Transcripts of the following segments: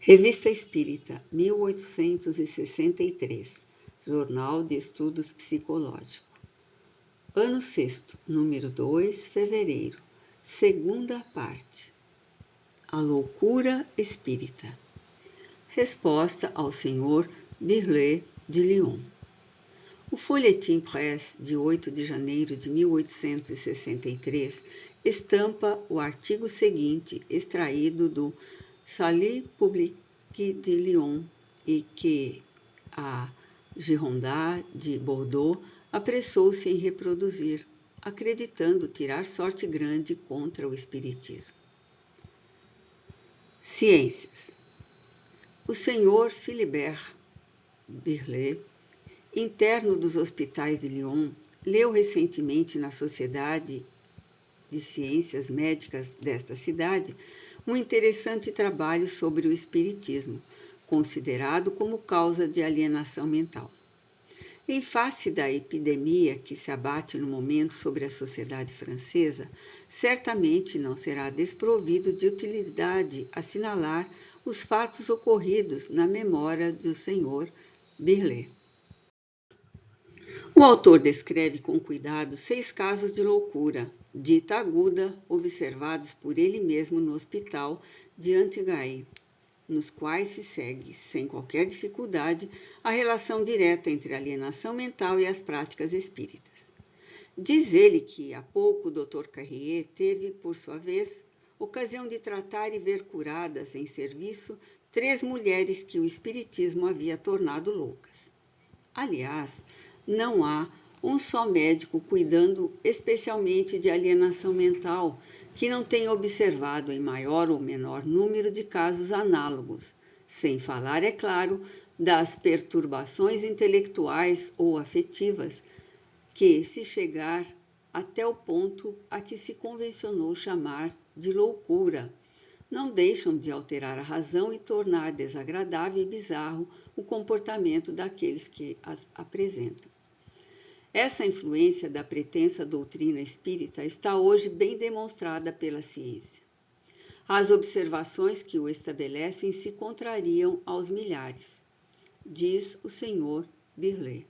Revista Espírita, 1863, Jornal de Estudos Psicológicos. Ano 6º, número 2, fevereiro, segunda parte. A loucura espírita. Resposta ao Sr. Birlet de Lyon. O Folhetim Presse, de 8 de janeiro de 1863, estampa o artigo seguinte, extraído do Salut Public de Lyon, e que a Girondin de Bordeaux apressou-se em reproduzir, acreditando tirar sorte grande contra o espiritismo. Ciências. O Sr. Philibert Birlet, interno dos hospitais de Lyon, leu recentemente na Sociedade de Ciências Médicas desta cidade um interessante trabalho sobre o espiritismo, considerado como causa de alienação mental. Em face da epidemia que se abate no momento sobre a sociedade francesa, certamente não será desprovido de utilidade assinalar os fatos ocorridos na memória do Sr. Birlet. O autor descreve com cuidado 6 casos de loucura, dita aguda, observados por ele mesmo no hospital de Antigaí, nos quais se segue, sem qualquer dificuldade, a relação direta entre a alienação mental e as práticas espíritas. Diz ele que, há pouco, o Dr. Carrier teve, por sua vez, ocasião de tratar e ver curadas em serviço 3 mulheres que o espiritismo havia tornado loucas. Aliás, não há um só médico cuidando especialmente de alienação mental que não tenha observado em maior ou menor número de casos análogos, sem falar, é claro, das perturbações intelectuais ou afetivas que, se chegar até o ponto a que se convencionou chamar de loucura, não deixam de alterar a razão e tornar desagradável e bizarro o comportamento daqueles que as apresentam. Essa influência da pretensa doutrina espírita está hoje bem demonstrada pela ciência. As observações que o estabelecem se contrariam aos milhares, diz o Sr. Birlet.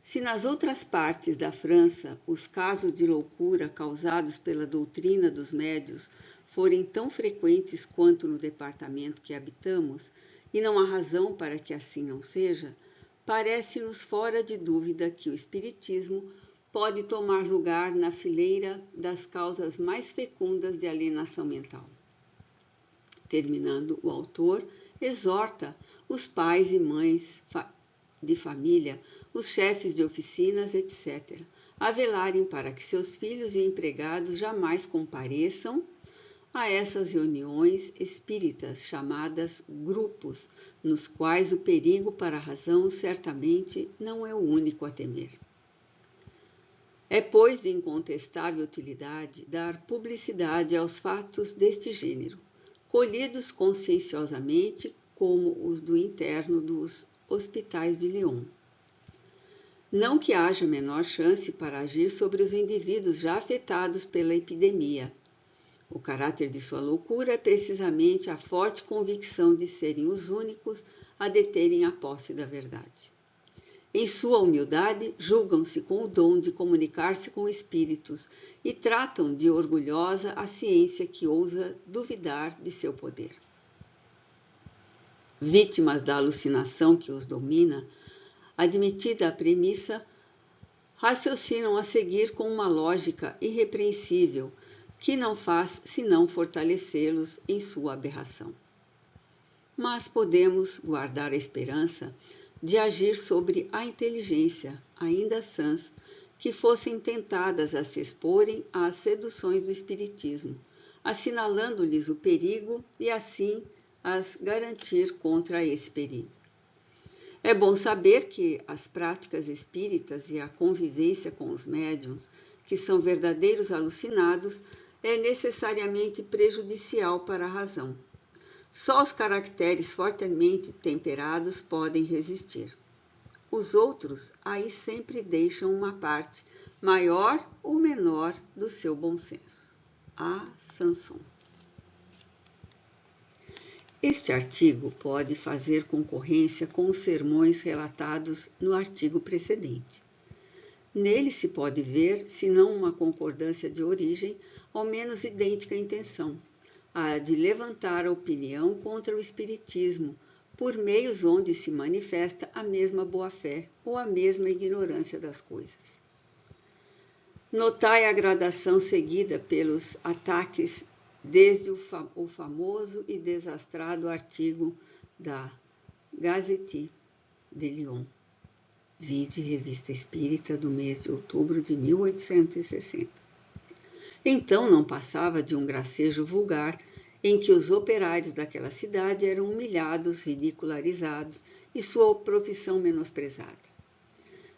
Se nas outras partes da França os casos de loucura causados pela doutrina dos médiuns forem tão frequentes quanto no departamento que habitamos, e não há razão para que assim não seja, parece-nos fora de dúvida que o espiritismo pode tomar lugar na fileira das causas mais fecundas de alienação mental. Terminando, o autor exorta os pais e mães de família, os chefes de oficinas, etc., a velarem para que seus filhos e empregados jamais compareçam a essas reuniões espíritas chamadas grupos, nos quais o perigo para a razão certamente não é o único a temer. É, pois, de incontestável utilidade dar publicidade aos fatos deste gênero, colhidos conscienciosamente como os do interno dos hospitais de Lyon. Não que haja menor chance para agir sobre os indivíduos já afetados pela epidemia. O caráter de sua loucura é precisamente a forte convicção de serem os únicos a deterem a posse da verdade. Em sua humildade, julgam-se com o dom de comunicar-se com espíritos e tratam de orgulhosa a ciência que ousa duvidar de seu poder. Vítimas da alucinação que os domina, admitida a premissa, raciocinam a seguir com uma lógica irrepreensível, que não faz senão fortalecê-los em sua aberração. Mas podemos guardar a esperança de agir sobre a inteligência, ainda sãs, que fossem tentadas a se exporem às seduções do espiritismo, assinalando-lhes o perigo e assim as garantir contra esse perigo. É bom saber que as práticas espíritas e a convivência com os médiuns, que são verdadeiros alucinados, é necessariamente prejudicial para a razão. Só os caracteres fortemente temperados podem resistir. Os outros aí sempre deixam uma parte, maior ou menor, do seu bom senso. A. Sanson. Este artigo pode fazer concorrência com os sermões relatados no artigo precedente. Nele se pode ver, se não uma concordância de origem, ao menos idêntica intenção, a de levantar a opinião contra o espiritismo, por meios onde se manifesta a mesma boa-fé ou a mesma ignorância das coisas. Notai a gradação seguida pelos ataques desde o famoso e desastrado artigo da Gazette de Lyon, vide Revista Espírita do mês de outubro de 1860. Então não passava de um gracejo vulgar em que os operários daquela cidade eram humilhados, ridicularizados e sua profissão menosprezada.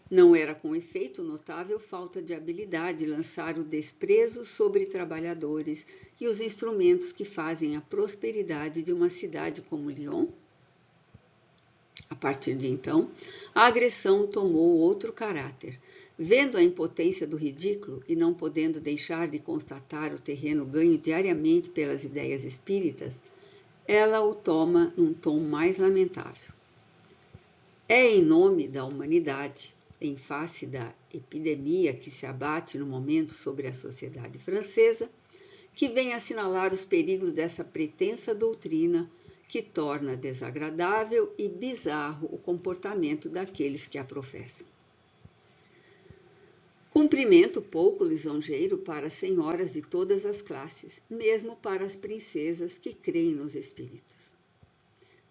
Não era com efeito notável falta de habilidade lançar o desprezo sobre trabalhadores e os instrumentos que fazem a prosperidade de uma cidade como Lyon? A partir de então, a agressão tomou outro caráter. Vendo a impotência do ridículo e não podendo deixar de constatar o terreno ganho diariamente pelas ideias espíritas, ela o toma num tom mais lamentável. É em nome da humanidade, em face da epidemia que se abate no momento sobre a sociedade francesa, que vem assinalar os perigos dessa pretensa doutrina que torna desagradável e bizarro o comportamento daqueles que a professam. Cumprimento pouco lisonjeiro para as senhoras de todas as classes, mesmo para as princesas que creem nos espíritos.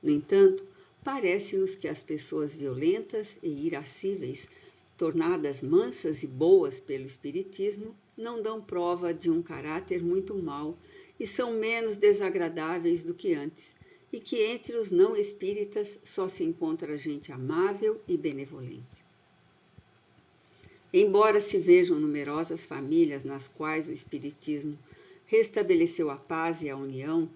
No entanto, parece-nos que as pessoas violentas e irascíveis, tornadas mansas e boas pelo espiritismo, não dão prova de um caráter muito mau e são menos desagradáveis do que antes, e que entre os não espíritas só se encontra gente amável e benevolente. Embora se vejam numerosas famílias nas quais o espiritismo restabeleceu a paz e a união,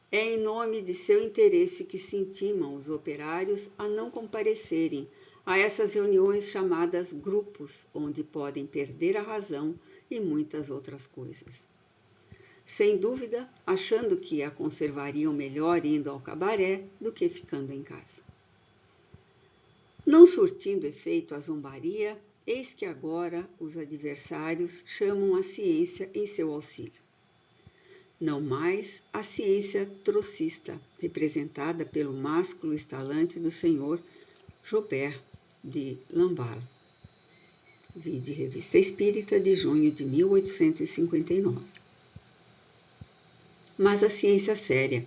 é em nome de seu interesse que se intimam os operários a não comparecerem a essas reuniões chamadas grupos, onde podem perder a razão e muitas outras coisas. Sem dúvida, achando que a conservariam melhor indo ao cabaré do que ficando em casa. Não surtindo efeito a zombaria, eis que agora os adversários chamam a ciência em seu auxílio. Não mais a ciência trocista, representada pelo másculo estalante do senhor Joubert de Lamballe, vide Revista Espírita de junho de 1859. Mas a ciência séria,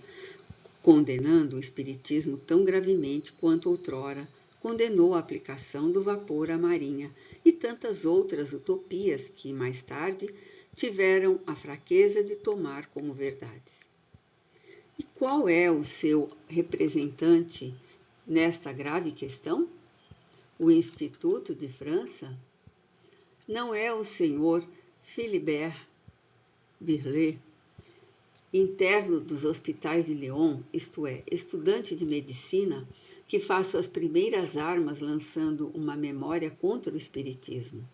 condenando o espiritismo tão gravemente quanto outrora condenou a aplicação do vapor à marinha e tantas outras utopias que, mais tarde, tiveram a fraqueza de tomar como verdades. E qual é o seu representante nesta grave questão? O Instituto de França? Não é o senhor Philibert Birlet, interno dos hospitais de Lyon, isto é, estudante de medicina, que faz suas primeiras armas lançando uma memória contra o espiritismo.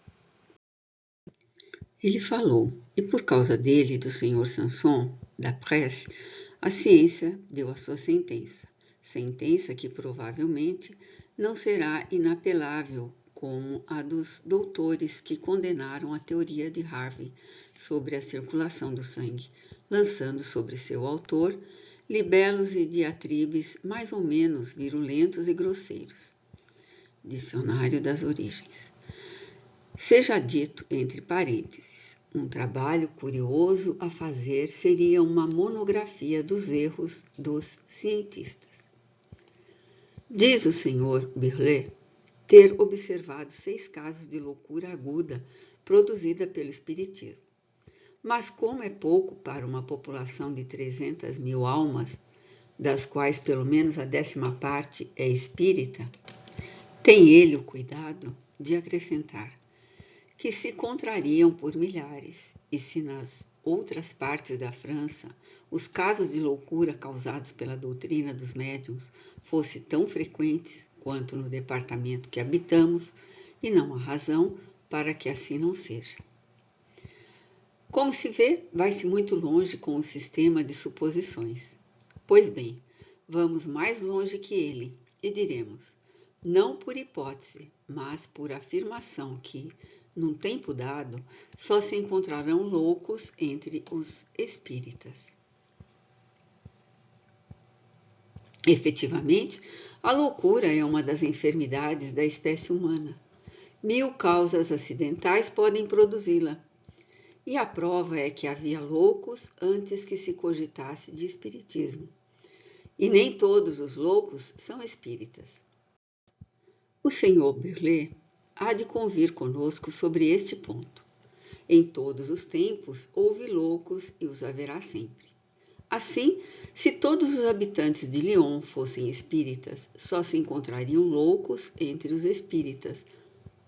Ele falou, e por causa dele, do senhor Sanson, da Presse, a ciência deu a sua sentença que provavelmente não será inapelável como a dos doutores que condenaram a teoria de Harvey sobre a circulação do sangue, lançando sobre seu autor libelos e diatribes mais ou menos virulentos e grosseiros. Dicionário das Origens. Seja dito entre parênteses, um trabalho curioso a fazer seria uma monografia dos erros dos cientistas. Diz o senhor Birlet ter observado 6 casos de loucura aguda produzida pelo espiritismo. Mas como é pouco para uma população de 300.000 almas, das quais pelo menos a 10ª parte é espírita, tem ele o cuidado de acrescentar que se contrariam por milhares, e se nas outras partes da França os casos de loucura causados pela doutrina dos médiuns fossem tão frequentes quanto no departamento que habitamos, e não há razão para que assim não seja. Como se vê, vai-se muito longe com o sistema de suposições. Pois bem, vamos mais longe que ele e diremos, não por hipótese, mas por afirmação que, num tempo dado, só se encontrarão loucos entre os espíritas. Efetivamente, a loucura é uma das enfermidades da espécie humana. 1000 causas acidentais podem produzi-la. E a prova é que havia loucos antes que se cogitasse de espiritismo. E nem todos os loucos são espíritas. O Sr. Birlet há de convir conosco sobre este ponto. Em todos os tempos houve loucos e os haverá sempre. Assim, se todos os habitantes de Lyon fossem espíritas, só se encontrariam loucos entre os espíritas.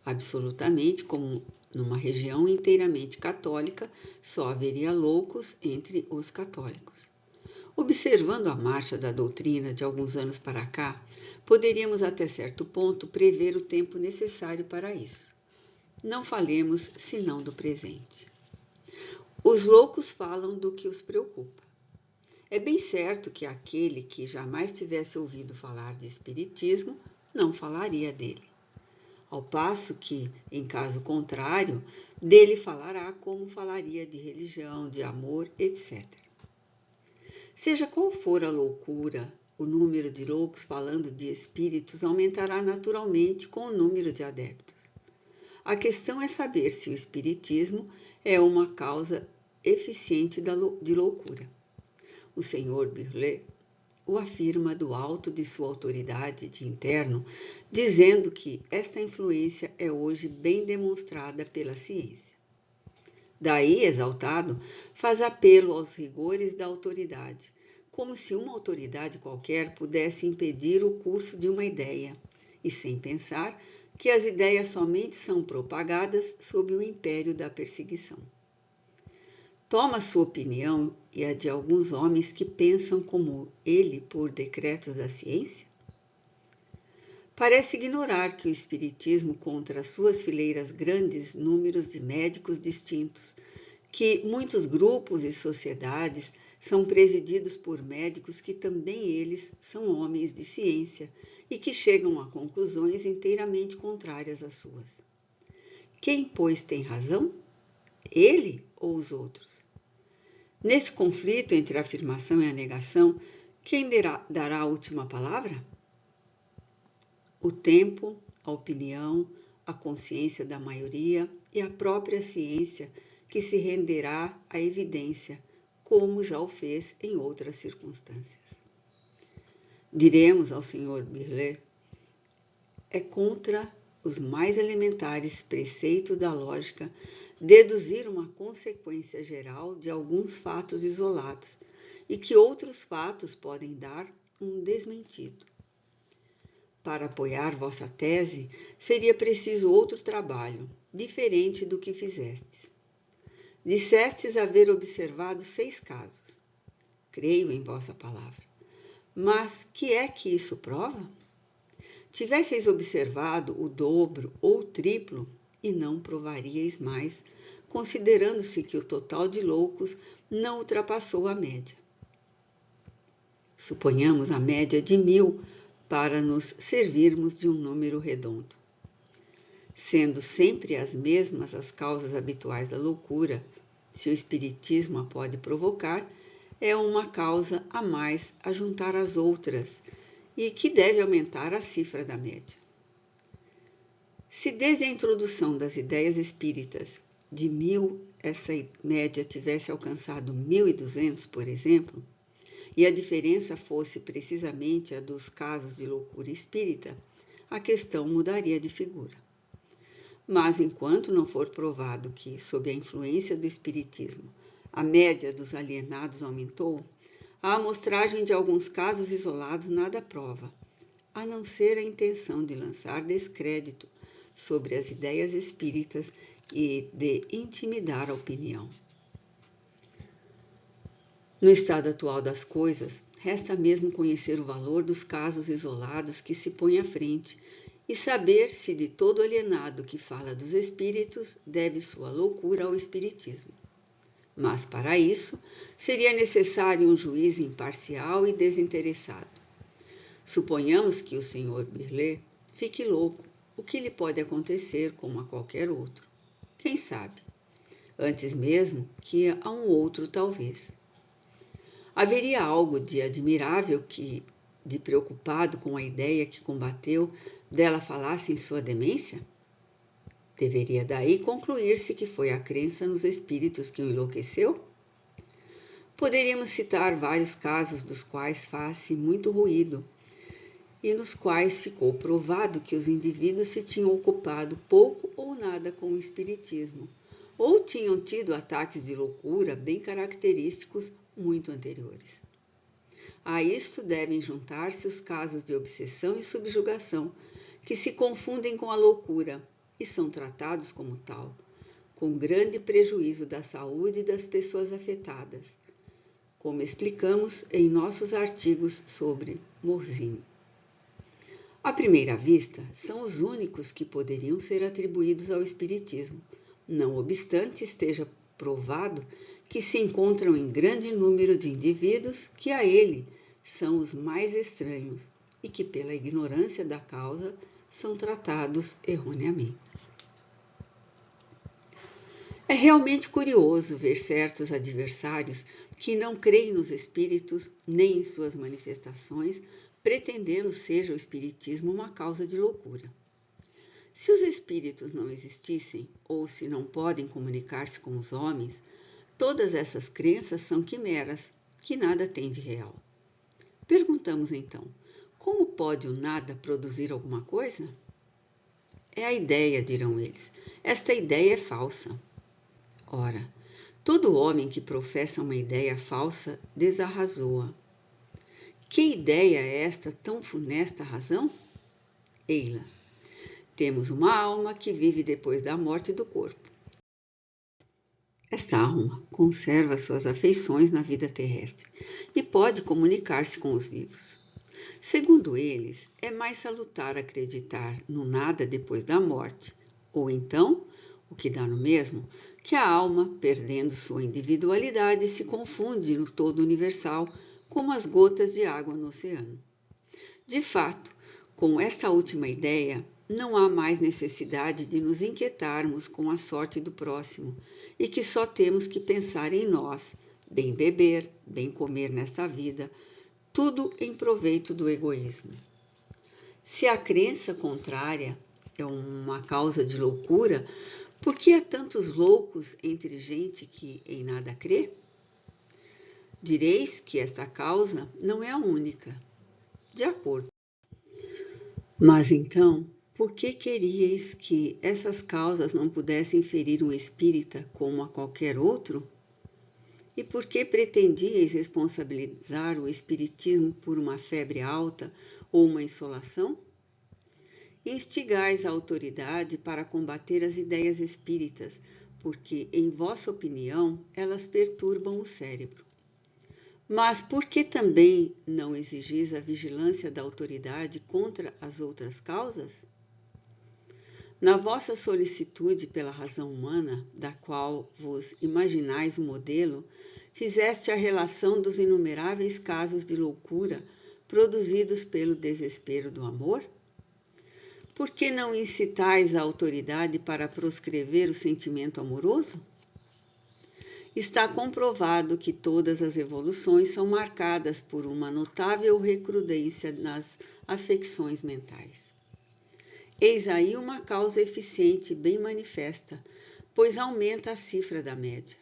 Absolutamente, como numa região inteiramente católica, só haveria loucos entre os católicos. Observando a marcha da doutrina de alguns anos para cá, poderíamos até certo ponto prever o tempo necessário para isso. Não falemos senão do presente. Os loucos falam do que os preocupa. É bem certo que aquele que jamais tivesse ouvido falar de espiritismo não falaria dele. Ao passo que, em caso contrário, dele falará como falaria de religião, de amor, etc. Seja qual for a loucura, o número de loucos falando de espíritos aumentará naturalmente com o número de adeptos. A questão é saber se o espiritismo é uma causa eficiente de loucura. O Sr. Birlet o afirma do alto de sua autoridade de interno, dizendo que esta influência é hoje bem demonstrada pela ciência. Daí, exaltado, faz apelo aos rigores da autoridade, como se uma autoridade qualquer pudesse impedir o curso de uma ideia, e sem pensar que as ideias somente são propagadas sob o império da perseguição. Toma sua opinião e a de alguns homens que pensam como ele por decretos da ciência? Parece ignorar que o espiritismo contra suas fileiras grandes números de médicos distintos, que muitos grupos e sociedades são presididos por médicos que também eles são homens de ciência e que chegam a conclusões inteiramente contrárias às suas. Quem, pois, tem razão? Ele ou os outros? Neste conflito entre a afirmação e a negação, quem dará a última palavra? O tempo, a opinião, a consciência da maioria e a própria ciência que se renderá à evidência, como já o fez em outras circunstâncias. Diremos ao Sr. Birlet, é contra os mais elementares preceitos da lógica deduzir uma consequência geral de alguns fatos isolados e que outros fatos podem dar um desmentido. Para apoiar vossa tese, seria preciso outro trabalho, diferente do que fizestes. Dissestes haver observado 6 casos. Creio em vossa palavra. Mas que é que isso prova? Tivesseis observado o dobro ou o triplo, e não provaríeis mais, considerando-se que o total de loucos não ultrapassou a média. Suponhamos a média de 1000 para nos servirmos de um número redondo. Sendo sempre as mesmas as causas habituais da loucura, se o espiritismo a pode provocar, é uma causa a mais a juntar às outras e que deve aumentar a cifra da média. Se desde a introdução das ideias espíritas de 1000 essa média tivesse alcançado 1200, por exemplo, e a diferença fosse precisamente a dos casos de loucura espírita, a questão mudaria de figura. Mas enquanto não for provado que, sob a influência do espiritismo, a média dos alienados aumentou, a amostragem de alguns casos isolados nada prova, a não ser a intenção de lançar descrédito sobre as ideias espíritas e de intimidar a opinião. No estado atual das coisas, resta mesmo conhecer o valor dos casos isolados que se põe à frente e saber se de todo alienado que fala dos espíritos deve sua loucura ao espiritismo. Mas, para isso, seria necessário um juiz imparcial e desinteressado. Suponhamos que o Sr. Birlet fique louco, o que lhe pode acontecer como a qualquer outro. Quem sabe? Antes mesmo que a um outro talvez. Haveria algo de admirável de preocupado com a ideia que combateu, dela falasse em sua demência? Deveria daí concluir-se que foi a crença nos espíritos que o enlouqueceu? Poderíamos citar vários casos dos quais faz-se muito ruído e nos quais ficou provado que os indivíduos se tinham ocupado pouco ou nada com o espiritismo, ou tinham tido ataques de loucura bem característicos muito anteriores. A isto devem juntar-se os casos de obsessão e subjugação, que se confundem com a loucura e são tratados como tal, com grande prejuízo da saúde das pessoas afetadas, como explicamos em nossos artigos sobre Morzine. À primeira vista, são os únicos que poderiam ser atribuídos ao espiritismo, não obstante esteja provado que se encontram em grande número de indivíduos que a ele são os mais estranhos e que, pela ignorância da causa, são tratados erroneamente. É realmente curioso ver certos adversários que não creem nos espíritos nem em suas manifestações, pretendendo seja o espiritismo uma causa de loucura. Se os espíritos não existissem, ou se não podem comunicar-se com os homens, todas essas crenças são quimeras, que nada têm de real. Perguntamos então, como pode o nada produzir alguma coisa? É a ideia, dirão eles. Esta ideia é falsa. Ora, todo homem que professa uma ideia falsa desarrasou-a. Que ideia é esta tão funesta razão? Ei-la. Temos uma alma que vive depois da morte do corpo. Esta alma conserva suas afeições na vida terrestre e pode comunicar-se com os vivos. Segundo eles, é mais salutar acreditar no nada depois da morte, ou então, o que dá no mesmo, que a alma, perdendo sua individualidade, se confunde no todo universal, como as gotas de água no oceano. De fato, com esta última ideia, não há mais necessidade de nos inquietarmos com a sorte do próximo, e que só temos que pensar em nós, bem beber, bem comer nesta vida, tudo em proveito do egoísmo. Se a crença contrária é uma causa de loucura, por que há tantos loucos entre gente que em nada crê? Direis que esta causa não é a única. De acordo. Mas então, por que queríeis que essas causas não pudessem ferir um espírita como a qualquer outro? E por que pretendíeis responsabilizar o espiritismo por uma febre alta ou uma insolação? Instigais a autoridade para combater as ideias espíritas, porque, em vossa opinião, elas perturbam o cérebro. Mas por que também não exigis a vigilância da autoridade contra as outras causas? Na vossa solicitude pela razão humana, da qual vos imaginais o modelo, fizeste a relação dos inumeráveis casos de loucura produzidos pelo desespero do amor? Por que não incitais a autoridade para proscrever o sentimento amoroso? Está comprovado que todas as evoluções são marcadas por uma notável recrudescência nas afecções mentais. Eis aí uma causa eficiente bem manifesta, pois aumenta a cifra da média.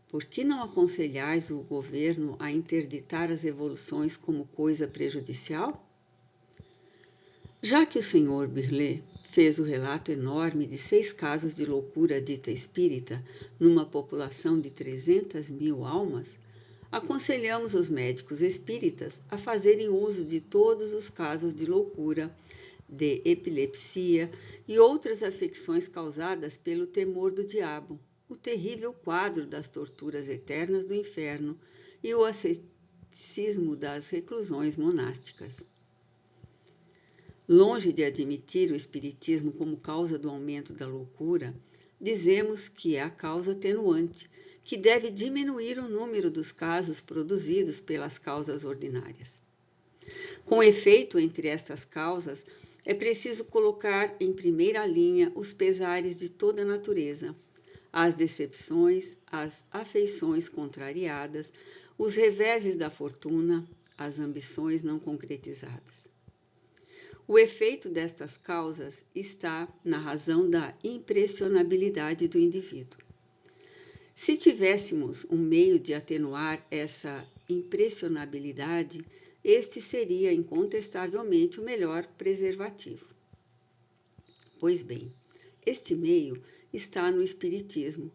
Por que não aconselhais o governo a interditar as evoluções como coisa prejudicial? Já que o Sr. Birlet fez o relato enorme de 6 casos de loucura dita espírita numa população de 300.000 almas, aconselhamos os médicos espíritas a fazerem uso de todos os casos de loucura, de epilepsia e outras afecções causadas pelo temor do diabo, o terrível quadro das torturas eternas do inferno e o ascetismo das reclusões monásticas. Longe de admitir o espiritismo como causa do aumento da loucura, dizemos que é a causa atenuante, que deve diminuir o número dos casos produzidos pelas causas ordinárias. Com efeito, entre estas causas, é preciso colocar em primeira linha os pesares de toda a natureza, as decepções, as afeições contrariadas, os reveses da fortuna, as ambições não concretizadas. O efeito destas causas está na razão da impressionabilidade do indivíduo. Se tivéssemos um meio de atenuar essa impressionabilidade, este seria incontestavelmente o melhor preservativo. Pois bem, este meio está no Espiritismo,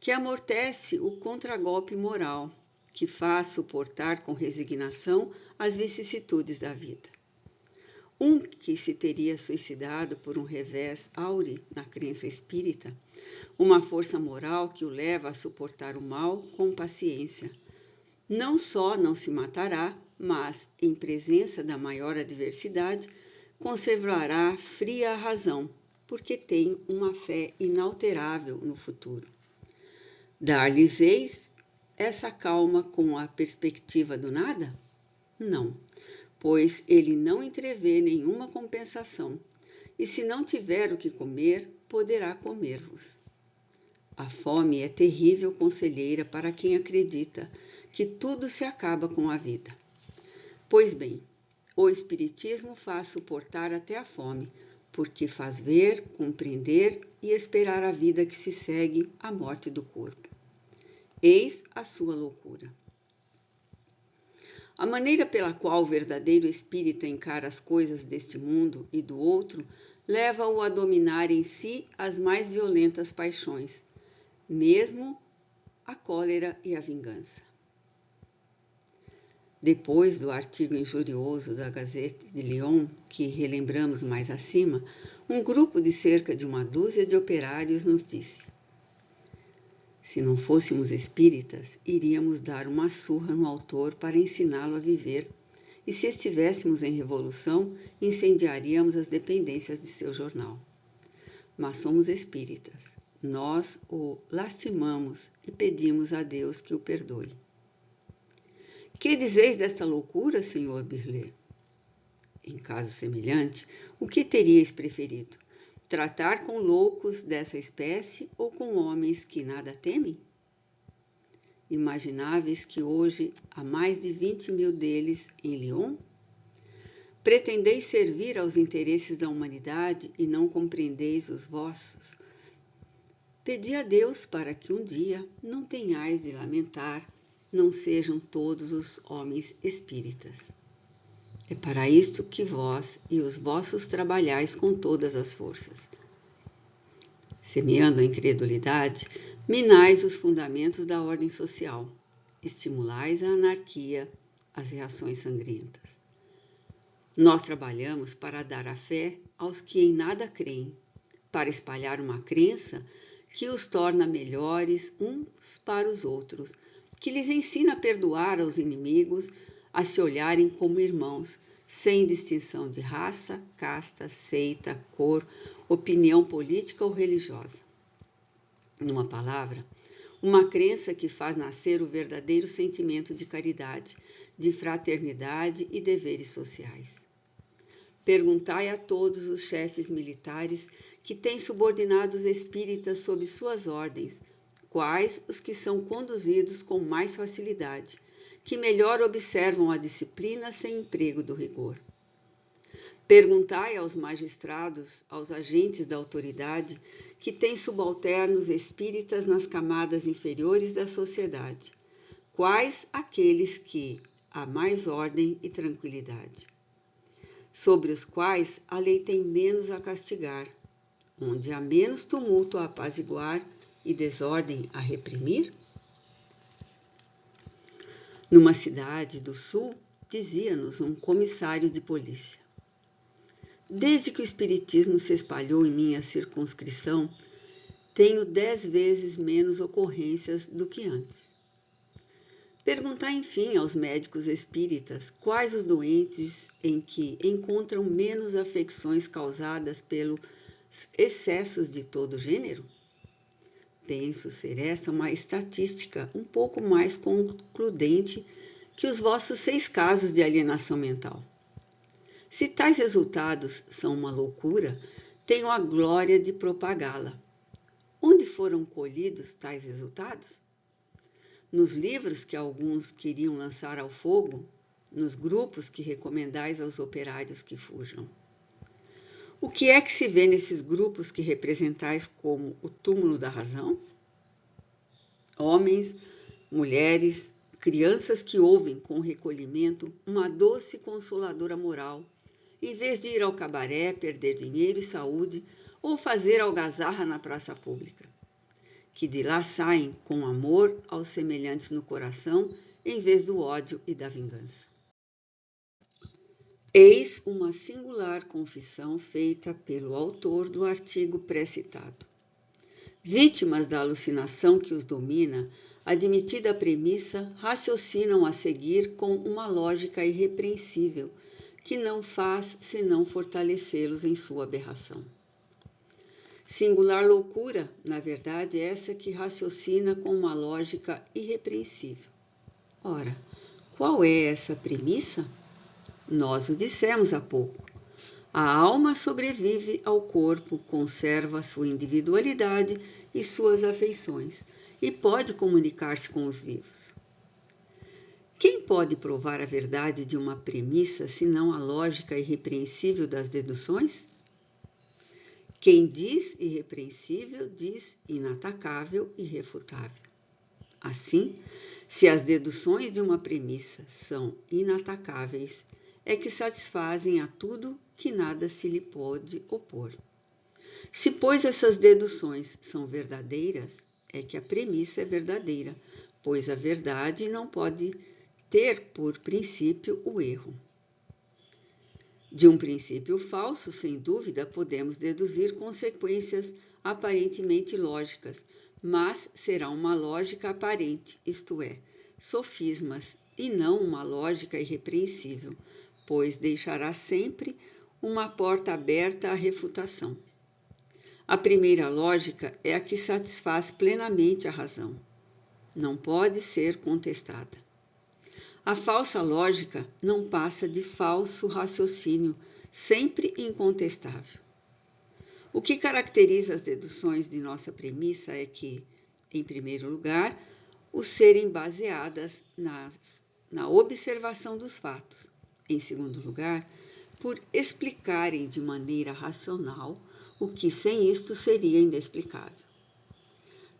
que amortece o contragolpe moral, que faz suportar com resignação as vicissitudes da vida. Um que se teria suicidado por um revés áureo na crença espírita, uma força moral que o leva a suportar o mal com paciência. Não só não se matará, mas, em presença da maior adversidade, conservará fria a razão, porque tem uma fé inalterável no futuro. Dar-lhes-eis essa calma com a perspectiva do nada? Não, pois ele não entrevê nenhuma compensação, e se não tiver o que comer, poderá comer-vos. A fome é terrível conselheira para quem acredita que tudo se acaba com a vida. Pois bem, o Espiritismo faz suportar até a fome, porque faz ver, compreender e esperar a vida que se segue à morte do corpo. Eis a sua loucura. A maneira pela qual o verdadeiro espírita encara as coisas deste mundo e do outro leva-o a dominar em si as mais violentas paixões, mesmo a cólera e a vingança. Depois do artigo injurioso da Gazette de Lyon, que relembramos mais acima, um grupo de cerca de 12 de operários nos disse: se não fôssemos espíritas, iríamos dar uma surra no autor para ensiná-lo a viver, e se estivéssemos em revolução, incendiaríamos as dependências de seu jornal. Mas somos espíritas. Nós o lastimamos e pedimos a Deus que o perdoe. Que dizeis desta loucura, senhor Birlet? Em caso semelhante, o que teríeis preferido? Tratar com loucos dessa espécie ou com homens que nada temem? Imagináveis que hoje há mais de 20.000 deles em Lyon? Pretendeis servir aos interesses da humanidade e não compreendeis os vossos? Pedi a Deus para que um dia não tenhais de lamentar, não sejam todos os homens espíritas. É para isto que vós e os vossos trabalhais com todas as forças. Semeando a incredulidade, minais os fundamentos da ordem social, estimulais a anarquia, as reações sangrentas. Nós trabalhamos para dar a fé aos que em nada creem, para espalhar uma crença que os torna melhores uns para os outros, que lhes ensina a perdoar aos inimigos, a se olharem como irmãos, sem distinção de raça, casta, seita, cor, opinião política ou religiosa. Numa palavra, uma crença que faz nascer o verdadeiro sentimento de caridade, de fraternidade e deveres sociais. Perguntai a todos os chefes militares que têm subordinados espíritas sob suas ordens, quais os que são conduzidos com mais facilidade, que melhor observam a disciplina sem emprego do rigor. Perguntai aos magistrados, aos agentes da autoridade, que têm subalternos espíritas nas camadas inferiores da sociedade, quais aqueles que há mais ordem e tranquilidade, sobre os quais a lei tem menos a castigar, onde há menos tumulto a apaziguar e desordem a reprimir? Numa cidade do sul, dizia-nos um comissário de polícia: desde que o espiritismo se espalhou em minha circunscrição, tenho 10 vezes menos ocorrências do que antes. Perguntai, enfim, aos médicos espíritas quais os doentes em que encontram menos afecções causadas pelos excessos de todo gênero? Penso ser esta uma estatística um pouco mais concludente que os vossos 6 casos de alienação mental. Se tais resultados são uma loucura, tenho a glória de propagá-la. Onde foram colhidos tais resultados? Nos livros que alguns queriam lançar ao fogo, nos grupos que recomendais aos operários que fujam. O que é que se vê nesses grupos que representais como o túmulo da razão? Homens, mulheres, crianças que ouvem com recolhimento uma doce consoladora moral, em vez de ir ao cabaré, perder dinheiro e saúde ou fazer algazarra na praça pública, que de lá saem com amor aos semelhantes no coração, em vez do ódio e da vingança. Eis uma singular confissão feita pelo autor do artigo pré-citado. Vítimas da alucinação que os domina, admitida a premissa, raciocinam a seguir com uma lógica irrepreensível, que não faz senão fortalecê-los em sua aberração. Singular loucura, na verdade, é essa que raciocina com uma lógica irrepreensível. Ora, qual é essa premissa? Nós o dissemos há pouco. A alma sobrevive ao corpo, conserva sua individualidade e suas afeições, e pode comunicar-se com os vivos. Quem pode provar a verdade de uma premissa, senão a lógica irrepreensível das deduções? Quem diz irrepreensível, diz inatacável e irrefutável. Assim, se as deduções de uma premissa são inatacáveis, é que satisfazem a tudo que nada se lhe pode opor. Se, pois, essas deduções são verdadeiras, é que a premissa é verdadeira, pois a verdade não pode ter por princípio o erro. De um princípio falso, sem dúvida, podemos deduzir consequências aparentemente lógicas, mas será uma lógica aparente, isto é, sofismas, e não uma lógica irrepreensível, pois deixará sempre uma porta aberta à refutação. A primeira lógica é a que satisfaz plenamente a razão. Não pode ser contestada. A falsa lógica não passa de falso raciocínio, sempre incontestável. O que caracteriza as deduções de nossa premissa é que, em primeiro lugar, o serem baseadas na observação dos fatos. Em segundo lugar, por explicarem de maneira racional o que sem isto seria inexplicável.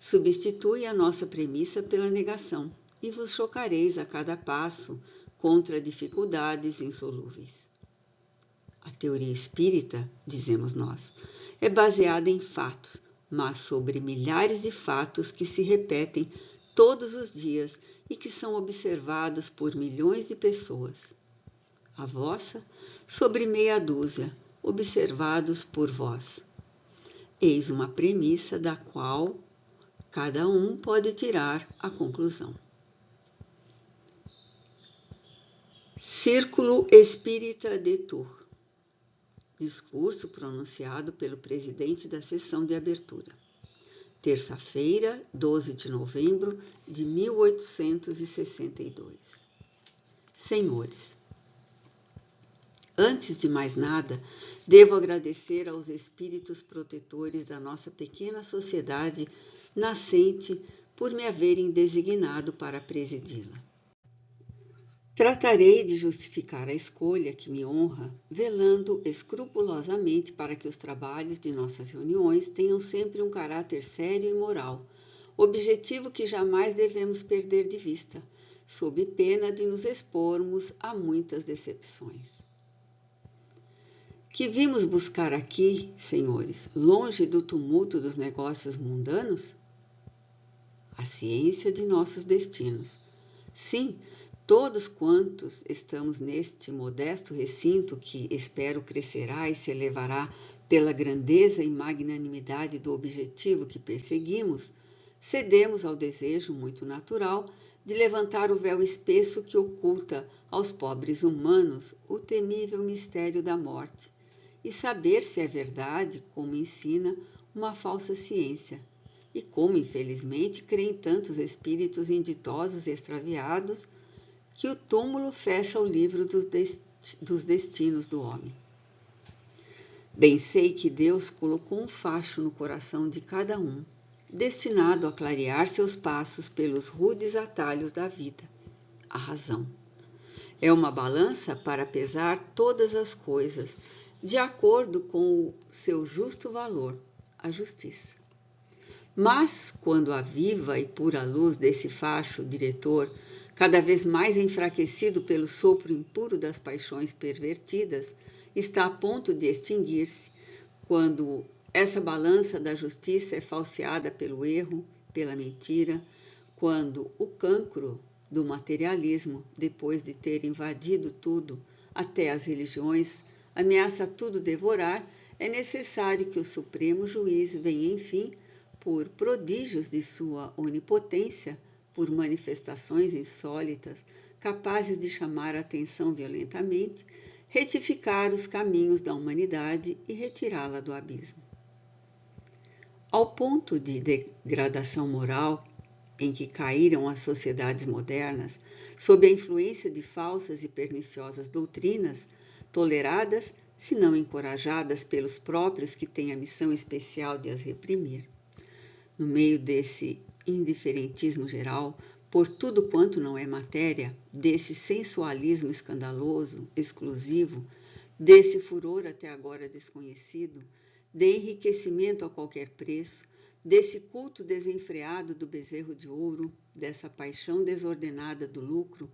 Substitui a nossa premissa pela negação e vos chocareis a cada passo contra dificuldades insolúveis. A teoria espírita, dizemos nós, é baseada em fatos, mas sobre milhares de fatos que se repetem todos os dias e que são observados por milhões de pessoas. A vossa, sobre meia dúzia, observados por vós. Eis uma premissa da qual cada um pode tirar a conclusão. Círculo Espírita de Tours. Discurso pronunciado pelo presidente da sessão de abertura. Terça-feira, 12 de novembro de 1862. Senhores, antes de mais nada, devo agradecer aos espíritos protetores da nossa pequena sociedade nascente por me haverem designado para presidi-la. Tratarei de justificar a escolha que me honra, velando escrupulosamente para que os trabalhos de nossas reuniões tenham sempre um caráter sério e moral, objetivo que jamais devemos perder de vista, sob pena de nos expormos a muitas decepções. Que vimos buscar aqui, senhores, longe do tumulto dos negócios mundanos? A ciência de nossos destinos. Sim, todos quantos estamos neste modesto recinto que espero crescerá e se elevará pela grandeza e magnanimidade do objetivo que perseguimos, cedemos ao desejo muito natural de levantar o véu espesso que oculta aos pobres humanos o temível mistério da morte e saber se é verdade, como ensina uma falsa ciência, e como, infelizmente, creem tantos espíritos inditosos e extraviados, que o túmulo fecha o livro dos destinos do homem. Bem sei que Deus colocou um facho no coração de cada um, destinado a clarear seus passos pelos rudes atalhos da vida, a razão. É uma balança para pesar todas as coisas, de acordo com o seu justo valor, a justiça. Mas, quando a viva e pura luz desse facho diretor, cada vez mais enfraquecido pelo sopro impuro das paixões pervertidas, está a ponto de extinguir-se, quando essa balança da justiça é falseada pelo erro, pela mentira, quando o cancro do materialismo, depois de ter invadido tudo, até as religiões, ameaça tudo devorar, é necessário que o Supremo Juiz venha, enfim, por prodígios de sua onipotência, por manifestações insólitas, capazes de chamar a atenção violentamente, retificar os caminhos da humanidade e retirá-la do abismo. Ao ponto de degradação moral em que caíram as sociedades modernas, sob a influência de falsas e perniciosas doutrinas, toleradas, se não encorajadas pelos próprios que têm a missão especial de as reprimir. No meio desse indiferentismo geral, por tudo quanto não é matéria, desse sensualismo escandaloso, exclusivo, desse furor até agora desconhecido, de enriquecimento a qualquer preço, desse culto desenfreado do bezerro de ouro, dessa paixão desordenada do lucro,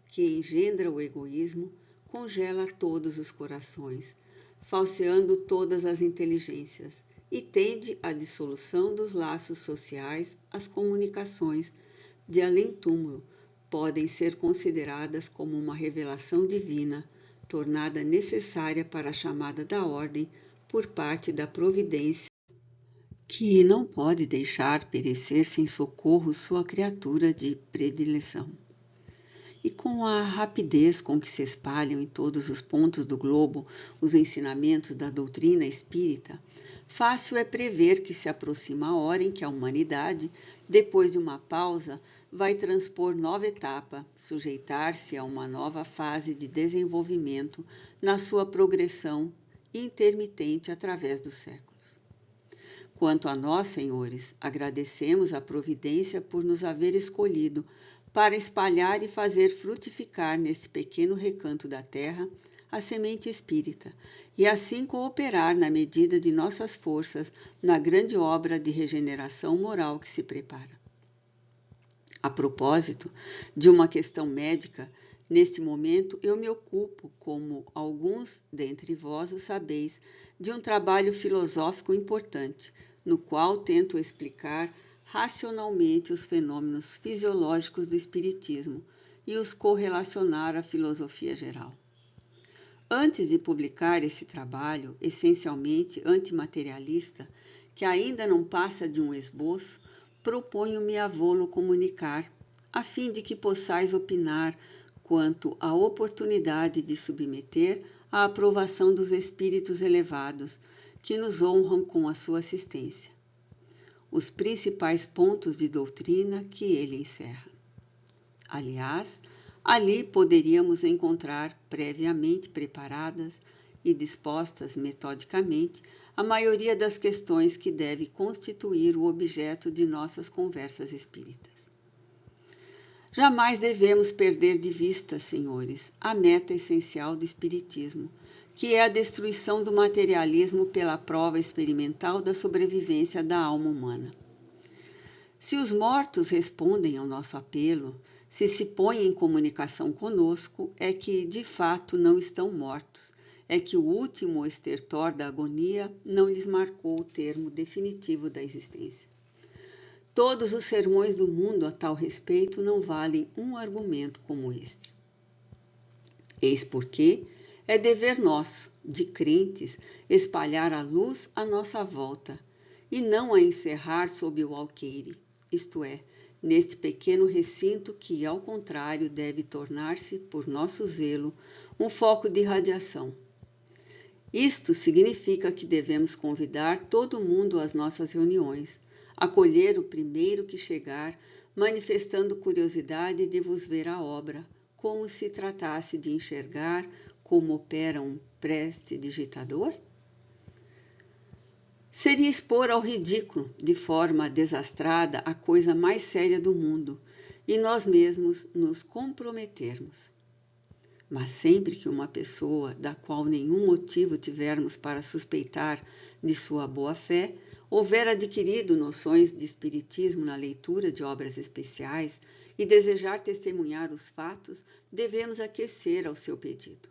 que engendra o egoísmo, congela todos os corações, falseando todas as inteligências, e tende à dissolução dos laços sociais, as comunicações de além-túmulo podem ser consideradas como uma revelação divina, tornada necessária para a chamada da ordem por parte da providência, que não pode deixar perecer sem socorro sua criatura de predileção. E com a rapidez com que se espalham em todos os pontos do globo os ensinamentos da doutrina espírita, fácil é prever que se aproxima a hora em que a humanidade, depois de uma pausa, vai transpor nova etapa, sujeitar-se a uma nova fase de desenvolvimento na sua progressão intermitente através dos séculos. Quanto a nós, senhores, agradecemos a providência por nos haver escolhido para espalhar e fazer frutificar nesse pequeno recanto da terra a semente espírita, e assim cooperar na medida de nossas forças na grande obra de regeneração moral que se prepara. A propósito de uma questão médica, neste momento eu me ocupo, como alguns dentre vós o sabeis, de um trabalho filosófico importante, no qual tento explicar racionalmente os fenômenos fisiológicos do espiritismo e os correlacionar à filosofia geral. Antes de publicar esse trabalho, essencialmente antimaterialista, que ainda não passa de um esboço, proponho-me a vô-lo comunicar, a fim de que possais opinar quanto à oportunidade de submeter à aprovação dos espíritos elevados, que nos honram com a sua assistência, os principais pontos de doutrina que ele encerra. Aliás, ali poderíamos encontrar previamente preparadas e dispostas metodicamente a maioria das questões que deve constituir o objeto de nossas conversas espíritas. Jamais devemos perder de vista, senhores, a meta essencial do espiritismo, que é a destruição do materialismo pela prova experimental da sobrevivência da alma humana. Se os mortos respondem ao nosso apelo, se põem em comunicação conosco, é que, de fato, não estão mortos, é que o último estertor da agonia não lhes marcou o termo definitivo da existência. Todos os sermões do mundo a tal respeito não valem um argumento como este. Eis porque é dever nosso, de crentes, espalhar a luz à nossa volta, e não a encerrar sob o alqueire, isto é, neste pequeno recinto que, ao contrário, deve tornar-se, por nosso zelo, um foco de radiação. Isto significa que devemos convidar todo mundo às nossas reuniões, acolher o primeiro que chegar, manifestando curiosidade de vos ver a obra, como se tratasse de enxergar como opera um prestidigitador? Seria expor ao ridículo, de forma desastrada, a coisa mais séria do mundo e nós mesmos nos comprometermos. Mas sempre que uma pessoa, da qual nenhum motivo tivermos para suspeitar de sua boa-fé, houver adquirido noções de espiritismo na leitura de obras especiais e desejar testemunhar os fatos, devemos aquecer ao seu pedido.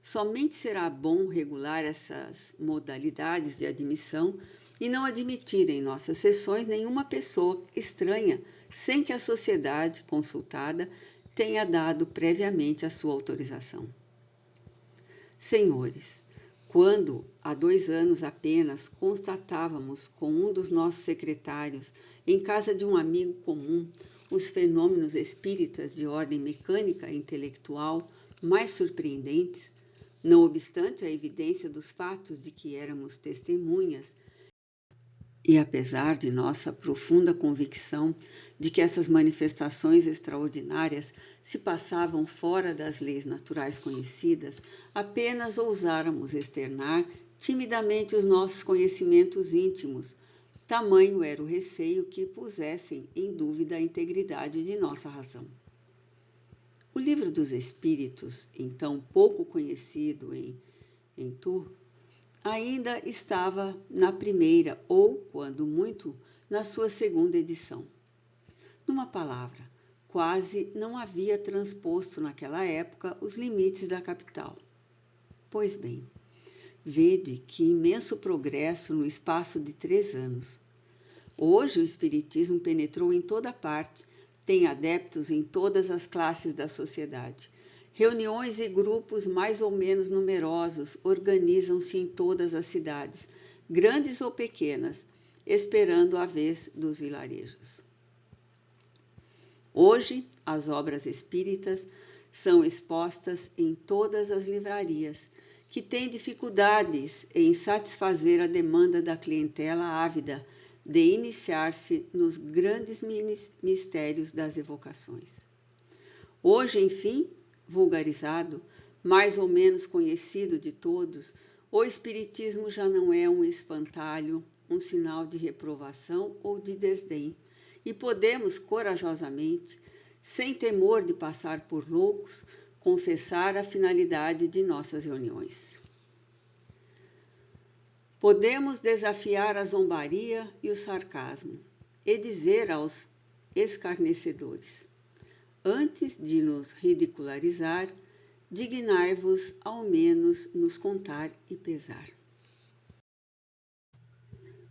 Somente será bom regular essas modalidades de admissão e não admitir em nossas sessões nenhuma pessoa estranha, sem que a sociedade consultada tenha dado previamente a sua autorização. Senhores, quando há 2 anos apenas constatávamos com um dos nossos secretários, em casa de um amigo comum, os fenômenos espíritas de ordem mecânica e intelectual mais surpreendentes, não obstante a evidência dos fatos de que éramos testemunhas, e apesar de nossa profunda convicção de que essas manifestações extraordinárias se passavam fora das leis naturais conhecidas, apenas ousáramos externar timidamente os nossos conhecimentos íntimos. Tamanho era o receio que pusessem em dúvida a integridade de nossa razão. O Livro dos Espíritos, então pouco conhecido em Tours, ainda estava na primeira ou, quando muito, na sua segunda edição. Numa palavra, quase não havia transposto naquela época os limites da capital. Pois bem, vede que imenso progresso no espaço de 3 anos. Hoje o Espiritismo penetrou em toda parte, tem adeptos em todas as classes da sociedade. Reuniões e grupos mais ou menos numerosos organizam-se em todas as cidades, grandes ou pequenas, esperando a vez dos vilarejos. Hoje, as obras espíritas são expostas em todas as livrarias, que têm dificuldades em satisfazer a demanda da clientela ávida de iniciar-se nos grandes mistérios das evocações. Hoje, enfim, vulgarizado, mais ou menos conhecido de todos, o Espiritismo já não é um espantalho, um sinal de reprovação ou de desdém, e podemos corajosamente, sem temor de passar por loucos, confessar a finalidade de nossas reuniões. Podemos desafiar a zombaria e o sarcasmo e dizer aos escarnecedores: antes de nos ridicularizar, dignai-vos ao menos nos contar e pesar.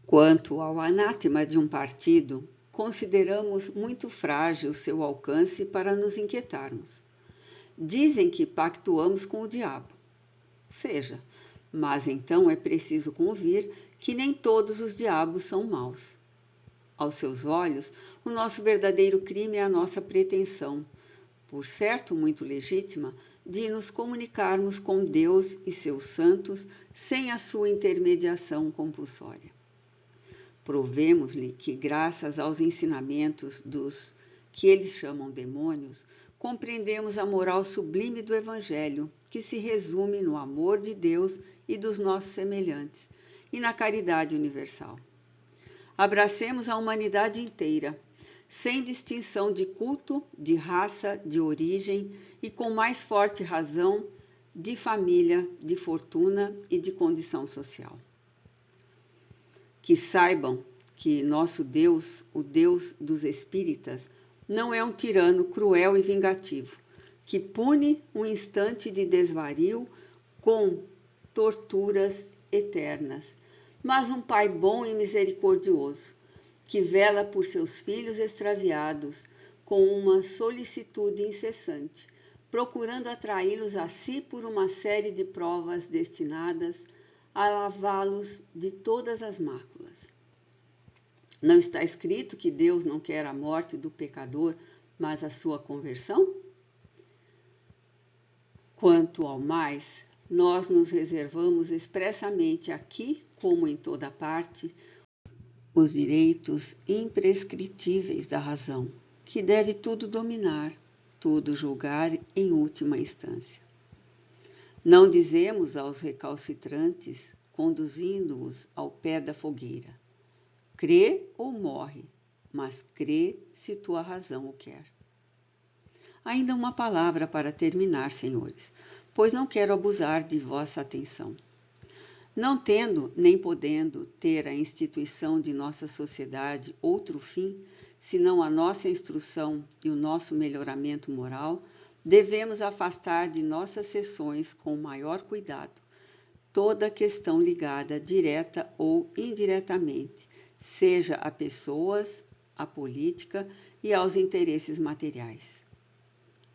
Quanto ao anátema de um partido, consideramos muito frágil seu alcance para nos inquietarmos. Dizem que pactuamos com o diabo. Seja, mas então é preciso convir que nem todos os diabos são maus. Aos seus olhos, o nosso verdadeiro crime é a nossa pretensão, por certo muito legítima, de nos comunicarmos com Deus e seus santos sem a sua intermediação compulsória. Provemos-lhe que, graças aos ensinamentos dos que eles chamam demônios, compreendemos a moral sublime do Evangelho, que se resume no amor de Deus e dos nossos semelhantes, e na caridade universal. Abracemos a humanidade inteira, sem distinção de culto, de raça, de origem e com mais forte razão de família, de fortuna e de condição social. Que saibam que nosso Deus, o Deus dos espíritas, não é um tirano cruel e vingativo, que pune um instante de desvario com torturas eternas, mas um Pai bom e misericordioso, que vela por seus filhos extraviados com uma solicitude incessante, procurando atraí-los a si por uma série de provas destinadas a lavá-los de todas as máculas. Não está escrito que Deus não quer a morte do pecador, mas a sua conversão? Quanto ao mais, nós nos reservamos expressamente aqui, como em toda parte, os direitos imprescritíveis da razão, que deve tudo dominar, tudo julgar em última instância. Não dizemos aos recalcitrantes, conduzindo-os ao pé da fogueira: crê ou morre, mas crê se tua razão o quer. Ainda uma palavra para terminar, senhores, pois não quero abusar de vossa atenção. Não tendo nem podendo ter a instituição de nossa sociedade outro fim, senão a nossa instrução e o nosso melhoramento moral, devemos afastar de nossas sessões com maior cuidado toda questão ligada direta ou indiretamente, seja a pessoas, à política e aos interesses materiais.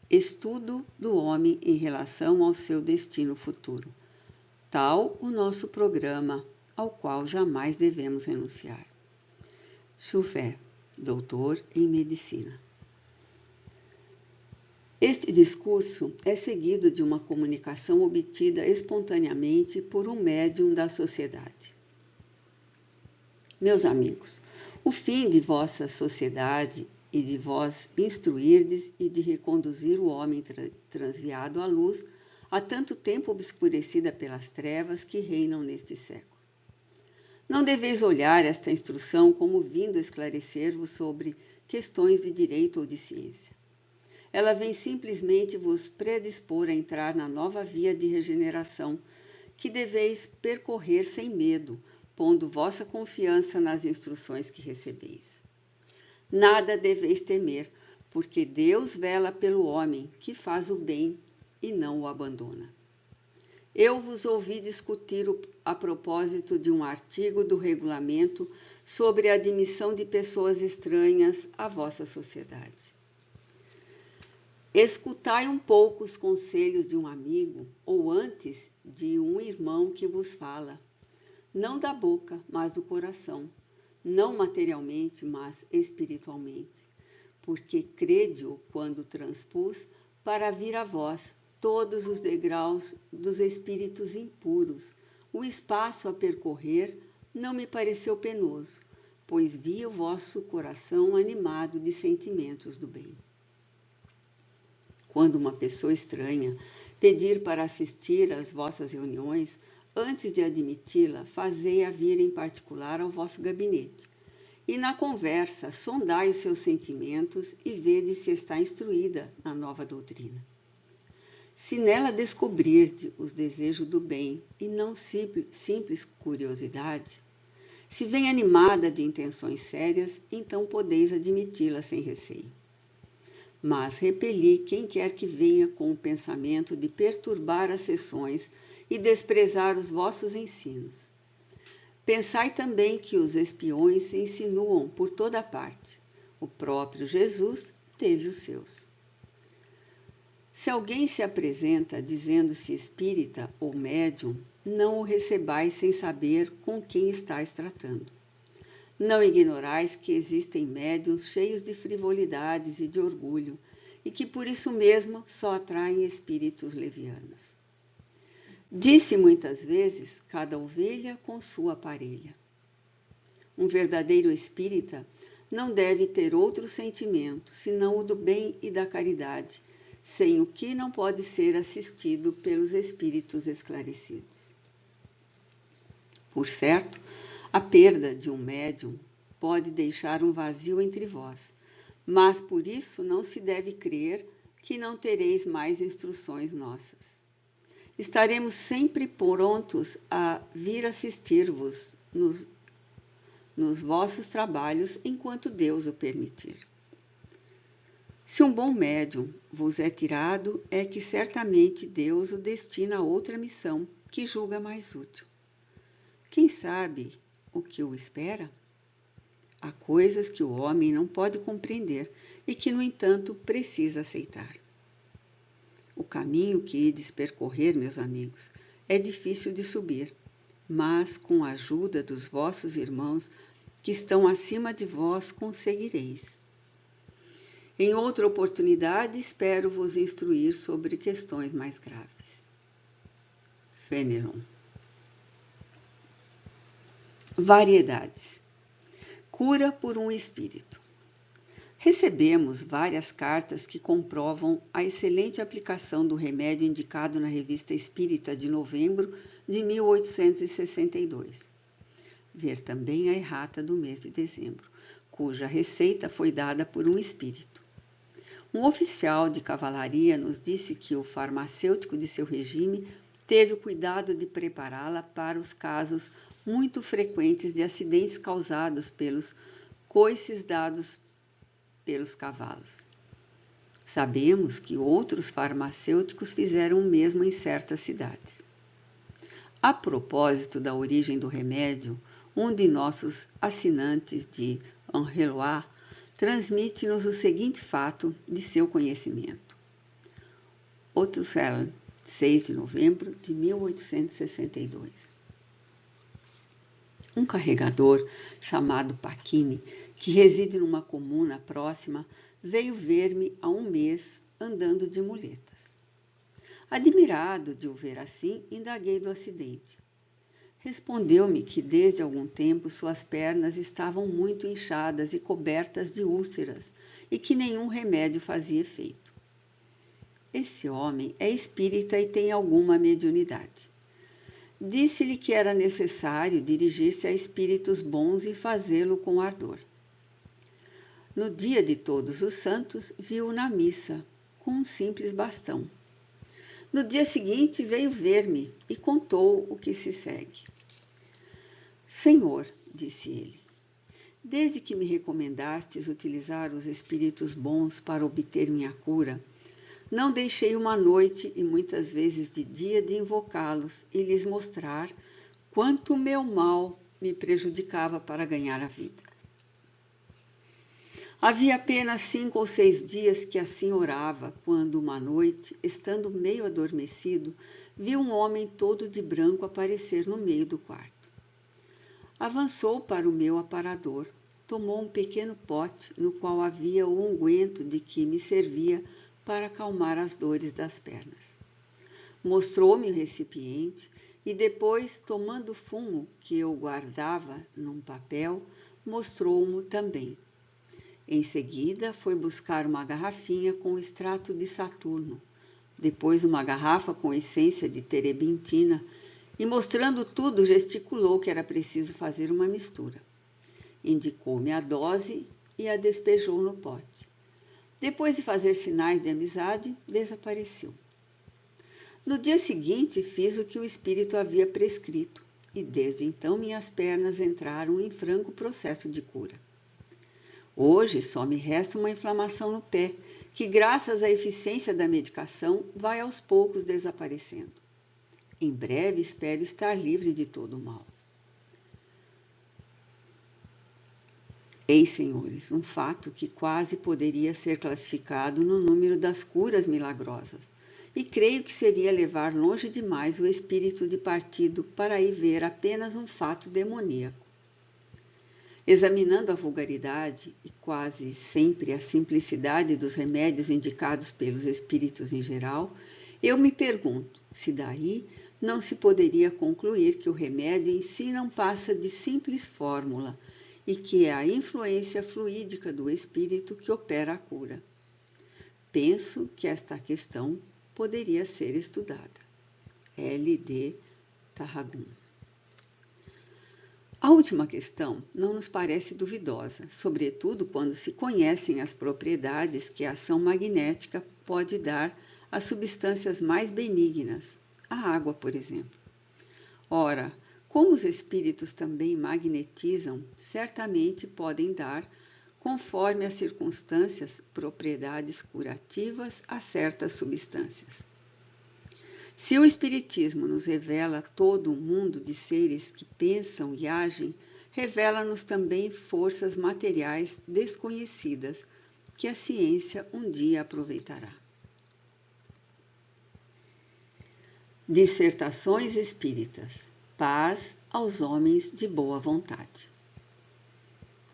Estudo do homem em relação ao seu destino futuro. Tal o nosso programa, ao qual jamais devemos renunciar. Chauvet, doutor em medicina. Este discurso é seguido de uma comunicação obtida espontaneamente por um médium da sociedade. Meus amigos, o fim de vossa sociedade e de vós instruirdes e de reconduzir o homem transviado à luz, há tanto tempo obscurecida pelas trevas que reinam neste século. Não deveis olhar esta instrução como vindo esclarecer-vos sobre questões de direito ou de ciência. Ela vem simplesmente vos predispor a entrar na nova via de regeneração que deveis percorrer sem medo, pondo vossa confiança nas instruções que recebeis. Nada deveis temer, porque Deus vela pelo homem que faz o bem e não o abandona. Eu vos ouvi discutir a propósito de um artigo do regulamento sobre a admissão de pessoas estranhas à vossa sociedade. Escutai um pouco os conselhos de um amigo, ou antes de um irmão que vos fala, não da boca, mas do coração, não materialmente, mas espiritualmente, porque crede-o quando transpus para vir a vós todos os degraus dos espíritos impuros. O espaço a percorrer não me pareceu penoso, pois vi o vosso coração animado de sentimentos do bem. Quando uma pessoa estranha pedir para assistir às vossas reuniões, antes de admiti-la, fazei-a vir em particular ao vosso gabinete. E na conversa, sondai os seus sentimentos e vede se está instruída na nova doutrina. Se nela descobrirde os desejos do bem e não simples curiosidade, se vem animada de intenções sérias, então podeis admiti-la sem receio. Mas repeli quem quer que venha com o pensamento de perturbar as sessões e desprezar os vossos ensinos. Pensai também que os espiões se insinuam por toda parte. O próprio Jesus teve os seus. Se alguém se apresenta dizendo-se espírita ou médium, não o recebais sem saber com quem estáis tratando. Não ignorais que existem médiuns cheios de frivolidades e de orgulho, e que por isso mesmo só atraem espíritos levianos. Disse muitas vezes, cada ovelha com sua parelha. Um verdadeiro espírita não deve ter outro sentimento, senão o do bem e da caridade, sem o que não pode ser assistido pelos espíritos esclarecidos. Por certo, a perda de um médium pode deixar um vazio entre vós, mas por isso não se deve crer que não tereis mais instruções nossas. Estaremos sempre prontos a vir assistir-vos nos vossos trabalhos enquanto Deus o permitir. Se um bom médium vos é tirado, é que certamente Deus o destina a outra missão que julga mais útil. Quem sabe o que o espera? Há coisas que o homem não pode compreender e que, no entanto, precisa aceitar. O caminho que ides percorrer, meus amigos, é difícil de subir, mas com a ajuda dos vossos irmãos que estão acima de vós, conseguireis. Em outra oportunidade, espero vos instruir sobre questões mais graves. Fénelon. Variedades. Cura por um espírito. Recebemos várias cartas que comprovam a excelente aplicação do remédio indicado na Revista Espírita de novembro de 1862. Ver também a errata do mês de dezembro, cuja receita foi dada por um espírito. Um oficial de cavalaria nos disse que o farmacêutico de seu regime teve o cuidado de prepará-la para os casos muito frequentes de acidentes causados pelos coices dados pelos cavalos. Sabemos que outros farmacêuticos fizeram o mesmo em certas cidades. A propósito da origem do remédio, um de nossos assinantes de Anreloa transmite-nos o seguinte fato de seu conhecimento. Otusel, 6 de novembro de 1862. Um carregador chamado Paquini, que reside numa comuna próxima, veio ver-me há um mês andando de muletas. Admirado de o ver assim, indaguei do acidente. Respondeu-me que desde algum tempo suas pernas estavam muito inchadas e cobertas de úlceras e que nenhum remédio fazia efeito. Esse homem é espírita e tem alguma mediunidade. Disse-lhe que era necessário dirigir-se a espíritos bons e fazê-lo com ardor. No dia de Todos os Santos, viu-o na missa, com um simples bastão. No dia seguinte, veio ver-me e contou o que se segue. Senhor, disse ele, desde que me recomendastes utilizar os espíritos bons para obter minha cura, não deixei uma noite e muitas vezes de dia de invocá-los e lhes mostrar quanto meu mal me prejudicava para ganhar a vida. Havia apenas 5 ou 6 dias que assim orava, quando uma noite, estando meio adormecido, vi um homem todo de branco aparecer no meio do quarto. Avançou para o meu aparador, tomou um pequeno pote no qual havia o unguento de que me servia para acalmar as dores das pernas. Mostrou-me o recipiente e depois, tomando o fumo que eu guardava num papel, mostrou-mo também. Em seguida, foi buscar uma garrafinha com extrato de Saturno, depois uma garrafa com essência de terebintina e, mostrando tudo, gesticulou que era preciso fazer uma mistura. Indicou-me a dose e a despejou no pote. Depois de fazer sinais de amizade, desapareceu. No dia seguinte, fiz o que o espírito havia prescrito e desde então minhas pernas entraram em franco processo de cura. Hoje só me resta uma inflamação no pé, que graças à eficiência da medicação vai aos poucos desaparecendo. Em breve espero estar livre de todo o mal. Eis, senhores, um fato que quase poderia ser classificado no número das curas milagrosas, e creio que seria levar longe demais o espírito de partido para aí ver apenas um fato demoníaco. Examinando a vulgaridade e quase sempre a simplicidade dos remédios indicados pelos espíritos em geral, eu me pergunto se daí não se poderia concluir que o remédio em si não passa de simples fórmula e que é a influência fluídica do espírito que opera a cura. Penso que esta questão poderia ser estudada. L.D. Tarragum. A última questão não nos parece duvidosa, sobretudo quando se conhecem as propriedades que a ação magnética pode dar às substâncias mais benignas, a água, por exemplo. Ora, como os espíritos também magnetizam, certamente podem dar, conforme as circunstâncias, propriedades curativas a certas substâncias. Se o Espiritismo nos revela todo um mundo de seres que pensam e agem, revela-nos também forças materiais desconhecidas que a ciência um dia aproveitará. Dissertações Espíritas. Paz aos homens de boa vontade.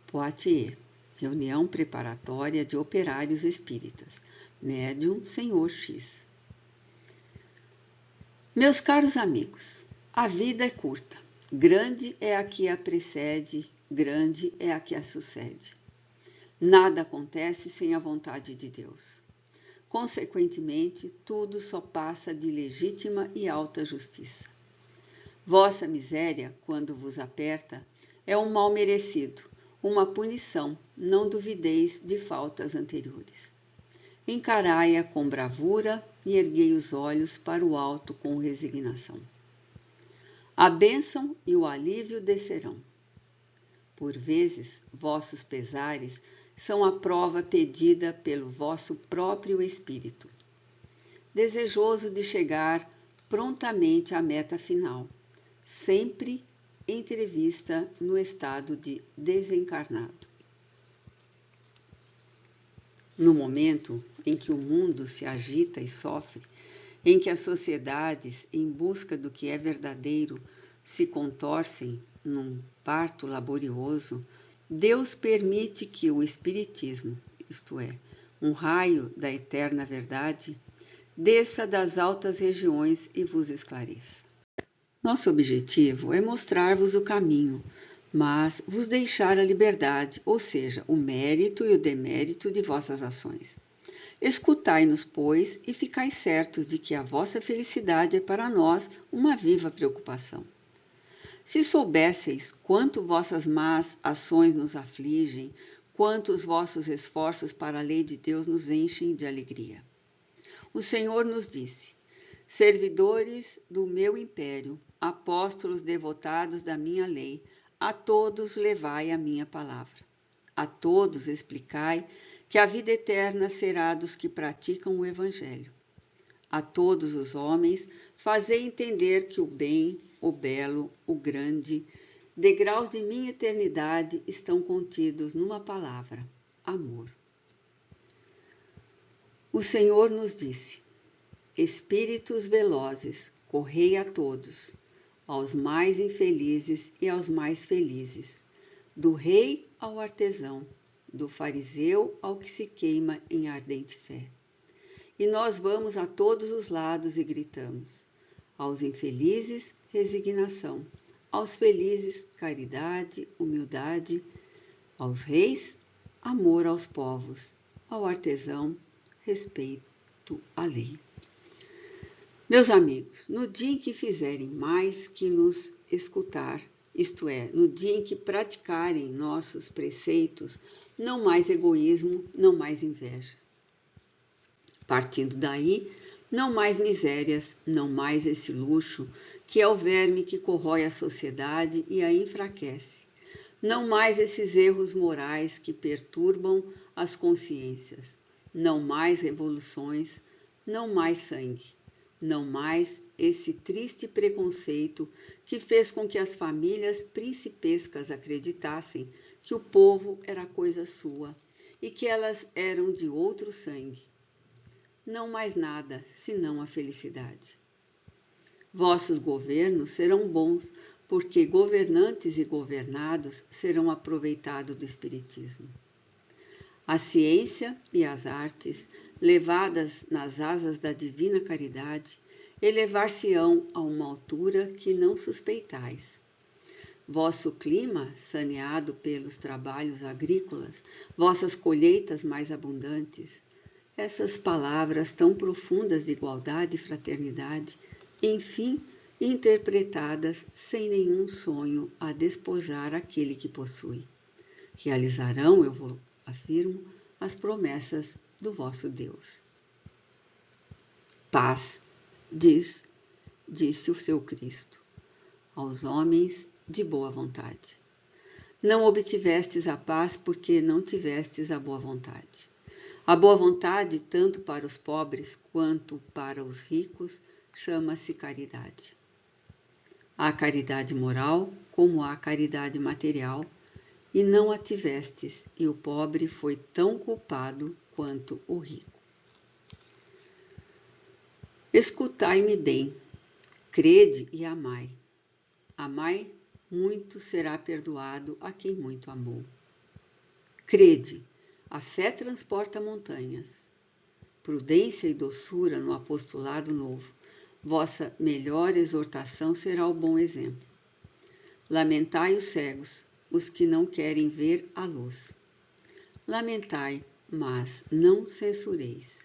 Poitiers. Reunião preparatória de operários espíritas. Médium Senhor X. Meus caros amigos, a vida é curta. Grande é a que a precede, grande é a que a sucede. Nada acontece sem a vontade de Deus. Consequentemente, tudo só passa de legítima e alta justiça. Vossa miséria, quando vos aperta, é um mal merecido, uma punição, não duvideis de faltas anteriores. Encarai-a com bravura e erguei os olhos para o alto com resignação. A bênção e o alívio descerão. Por vezes, vossos pesares são a prova pedida pelo vosso próprio espírito, desejoso de chegar prontamente à meta final, sempre entrevista no estado de desencarnado. No momento em que o mundo se agita e sofre, em que as sociedades, em busca do que é verdadeiro, se contorcem num parto laborioso, Deus permite que o Espiritismo, isto é, um raio da eterna verdade, desça das altas regiões e vos esclareça. Nosso objetivo é mostrar-vos o caminho, mas vos deixar a liberdade, ou seja, o mérito e o demérito de vossas ações. Escutai-nos, pois, e ficai certos de que a vossa felicidade é para nós uma viva preocupação. Se soubesseis quanto vossas más ações nos afligem, quanto os vossos esforços para a lei de Deus nos enchem de alegria. O Senhor nos disse: servidores do meu império, apóstolos devotados da minha lei, a todos levai a minha palavra. A todos explicai que a vida eterna será dos que praticam o Evangelho. A todos os homens fazei entender que o bem, o belo, o grande, degraus de minha eternidade estão contidos numa palavra: amor. O Senhor nos disse: espíritos velozes, correi a todos, aos mais infelizes e aos mais felizes, do rei ao artesão, do fariseu ao que se queima em ardente fé. E nós vamos a todos os lados e gritamos: aos infelizes, resignação; aos felizes, caridade, humildade; aos reis, amor aos povos; ao artesão, respeito à lei. Meus amigos, no dia em que fizerem mais que nos escutar, isto é, no dia em que praticarem nossos preceitos, não mais egoísmo, não mais inveja. Partindo daí, não mais misérias, não mais esse luxo, que é o verme que corrói a sociedade e a enfraquece. Não mais esses erros morais que perturbam as consciências. Não mais revoluções, não mais sangue. Não mais esse triste preconceito que fez com que as famílias principescas acreditassem que o povo era coisa sua e que elas eram de outro sangue. Não mais nada, senão a felicidade. Vossos governos serão bons, porque governantes e governados serão aproveitados do Espiritismo. A ciência e as artes, levadas nas asas da divina caridade, elevar-se-ão a uma altura que não suspeitais. Vosso clima, saneado pelos trabalhos agrícolas, vossas colheitas mais abundantes, essas palavras tão profundas de igualdade e fraternidade, enfim, interpretadas sem nenhum sonho a despojar aquele que possui. Realizarão, eu vos afirmo, as promessas do vosso Deus. Paz, disse o seu Cristo, aos homens de boa vontade. Não obtivestes a paz porque não tivestes a boa vontade. A boa vontade, tanto para os pobres quanto para os ricos, chama-se caridade. Há caridade moral como há caridade material, e não a tivestes, e o pobre foi tão culpado quanto o rico. Escutai-me bem, crede e amai. Amai, muito será perdoado a quem muito amou. Crede, a fé transporta montanhas. Prudência e doçura no apostolado novo. Vossa melhor exortação será o bom exemplo. Lamentai os cegos, os que não querem ver a luz. Lamentai, mas não censureis.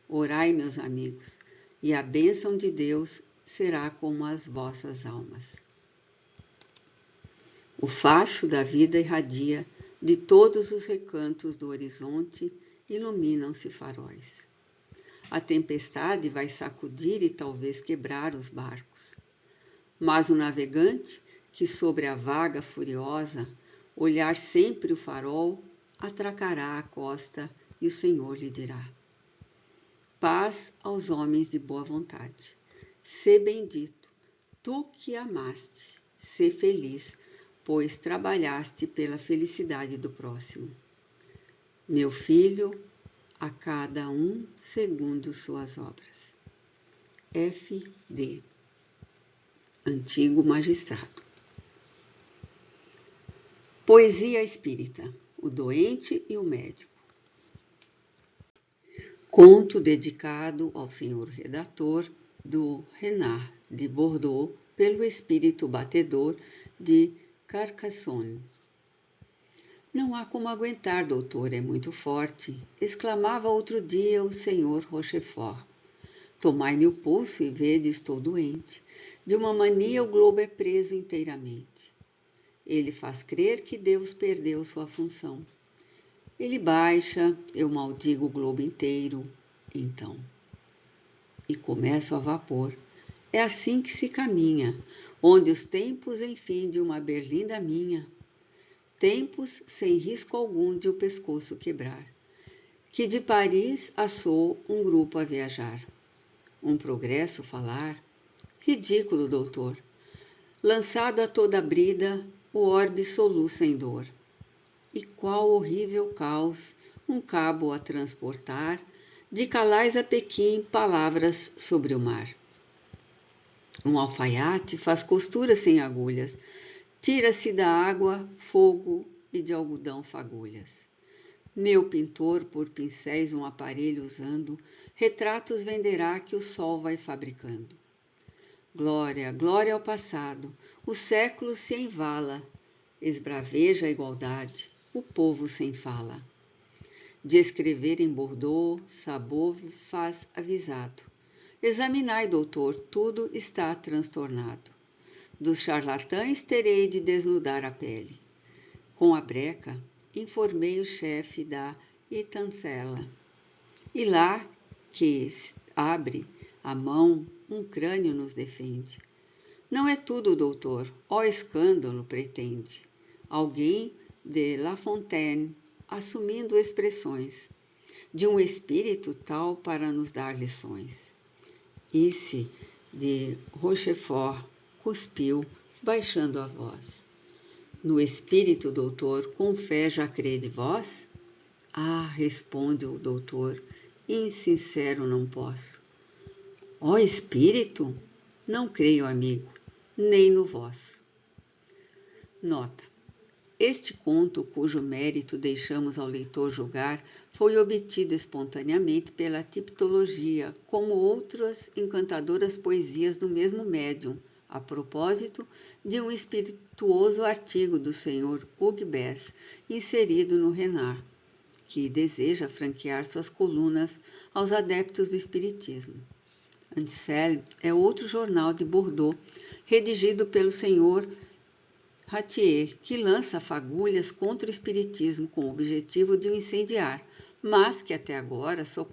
Orai, meus amigos, e a bênção de Deus será como as vossas almas. O facho da vida irradia, de todos os recantos do horizonte iluminam-se faróis. A tempestade vai sacudir e talvez quebrar os barcos. Mas o navegante, que sobre a vaga furiosa olhar sempre o farol, atracará a costa e o Senhor lhe dirá: paz aos homens de boa vontade. Sê bendito, tu que amaste, sê feliz, pois trabalhaste pela felicidade do próximo. Meu filho, a cada um segundo suas obras. F.D. Antigo Magistrado. Poesia espírita: O doente e o médico. Conto dedicado ao senhor redator do Renard de Bordeaux pelo espírito batedor de Carcassonne. Não há como aguentar, doutor, é muito forte, exclamava outro dia o senhor Rochefort. Tomai-me o pulso e vede, estou doente. De uma mania o globo é preso inteiramente. Ele faz crer que Deus perdeu sua função. Ele baixa, eu maldigo o globo inteiro, então. E começo a vapor. É assim que se caminha, onde os tempos, enfim, de uma berlinda minha, tempos sem risco algum de o pescoço quebrar, que de Paris assou um grupo a viajar. Um progresso falar? Ridículo, doutor. Lançado a toda brida, o orbe soluça em dor. E qual horrível caos, um cabo a transportar, de Calais a Pequim, palavras sobre o mar. Um alfaiate faz costuras sem agulhas, tira-se da água fogo e de algodão fagulhas. Meu pintor, por pincéis um aparelho usando, retratos venderá que o sol vai fabricando. Glória, glória ao passado, o século se envala, esbraveja a igualdade, o povo sem fala. De escrever em Bordeaux, Sabot faz avisado. Examinai, doutor, tudo está transtornado. Dos charlatães terei de desnudar a pele. Com a breca, informei o chefe da Itancela. E lá que abre a mão, um crânio nos defende. Não é tudo, doutor, ó escândalo pretende. Alguém de La Fontaine, assumindo expressões de um espírito tal para nos dar lições. Isse de Rochefort cuspiu, baixando a voz. No espírito, doutor, com fé já crede vós? Ah, responde o doutor, insincero não posso. Ó espírito? Não creio, amigo, nem no vosso. Nota. Este conto, cujo mérito deixamos ao leitor julgar, foi obtido espontaneamente pela tipologia, como outras encantadoras poesias do mesmo médium, a propósito de um espirituoso artigo do Sr. Hugues Bess, inserido no Renard, que deseja franquear suas colunas aos adeptos do espiritismo. Ansel é outro jornal de Bordeaux, redigido pelo Sr. Ratier, que lança fagulhas contra o espiritismo com o objetivo de o incendiar, mas que até agora só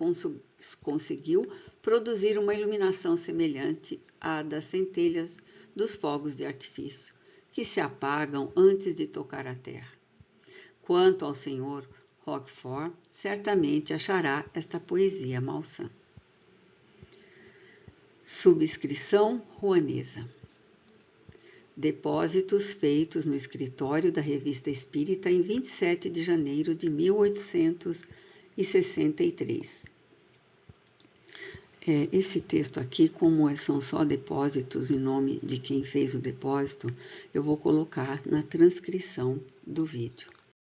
conseguiu produzir uma iluminação semelhante à das centelhas dos fogos de artifício, que se apagam antes de tocar a terra. Quanto ao Sr. Rochefort, certamente achará esta poesia malsã. Subscrição ruanesa. Depósitos feitos no escritório da Revista Espírita em 27 de janeiro de 1863. Esse texto aqui, como são só depósitos em nome de quem fez o depósito, eu vou colocar na transcrição do vídeo.